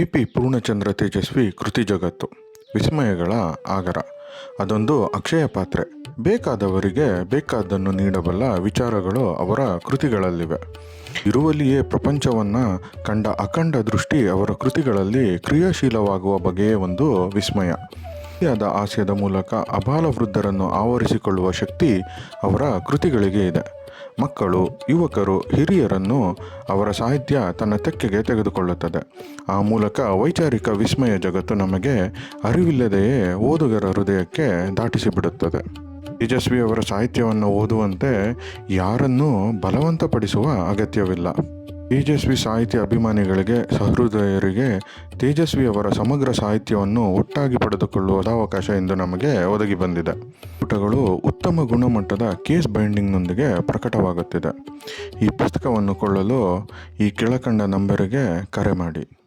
P Purnachandra Tejasvi ಕೃತಿ ಜಗತ್ತು ವಿಸ್ಮಯಗಳ ಆಗರ. ಅದೊಂದು ಅಕ್ಷಯ ಪಾತ್ರೆ. ಬೇಕಾದವರಿಗೆ ಬೇಕಾದ್ದನ್ನು ನೀಡಬಲ್ಲ ವಿಚಾರಗಳು ಅವರ ಕೃತಿಗಳಲ್ಲಿವೆ. ಇರುವಲ್ಲಿಯೇ ಪ್ರಪಂಚವನ್ನು ಕಂಡ ಅಖಂಡ ದೃಷ್ಟಿ ಅವರ ಕೃತಿಗಳಲ್ಲಿ ಕ್ರಿಯಾಶೀಲವಾಗುವ ಬಗೆಯೇ ಒಂದು ವಿಸ್ಮಯ. ಅತಿಯಾದ ಹಾಸ್ಯದ ಮೂಲಕ ಅಬಾಲ ವೃದ್ಧರನ್ನು ಆವರಿಸಿಕೊಳ್ಳುವ ಶಕ್ತಿ ಅವರ ಕೃತಿಗಳಿಗೆ ಇದೆ. ಮಕ್ಕಳು, ಯುವಕರು, ಹಿರಿಯರನ್ನು ಅವರ ಸಾಹಿತ್ಯ ತನ್ನ ತೆಕ್ಕೆಗೆ ತೆಗೆದುಕೊಳ್ಳುತ್ತದೆ. ಆ ಮೂಲಕ ವೈಚಾರಿಕ ವಿಸ್ಮಯ ಜಗತ್ತು ನಮಗೆ ಅರಿವಿಲ್ಲದೆಯೇ ಓದುಗರ ಹೃದಯಕ್ಕೆ ದಾಟಿಸಿಬಿಡುತ್ತದೆ. ತೇಜಸ್ವಿ ಅವರ ಸಾಹಿತ್ಯವನ್ನು ಓದುವಂತೆ ಯಾರನ್ನೂ ಬಲವಂತಪಡಿಸುವ ಅಗತ್ಯವಿಲ್ಲ. ತೇಜಸ್ವಿ ಸಾಹಿತ್ಯ ಅಭಿಮಾನಿಗಳಿಗೆ, ಸಹೃದಯರಿಗೆ ತೇಜಸ್ವಿ ಅವರ ಸಮಗ್ರ ಸಾಹಿತ್ಯವನ್ನು ಒಟ್ಟಾಗಿ ಪಡೆದುಕೊಳ್ಳುವ ಅವಕಾಶ ಇಂದು ನಮಗೆ ಒದಗಿ ಬಂದಿದೆ. ಪುಟಗಳು ಉತ್ತಮ ಗುಣಮಟ್ಟದ ಕೇಸ್ ಬೈಂಡಿಂಗ್ನೊಂದಿಗೆ ಪ್ರಕಟವಾಗುತ್ತಿದೆ. ಈ ಪುಸ್ತಕವನ್ನು ಕೊಳ್ಳಲು ಈ ಕೆಳಕಂಡ ನಂಬರಿಗೆ ಕರೆ ಮಾಡಿ.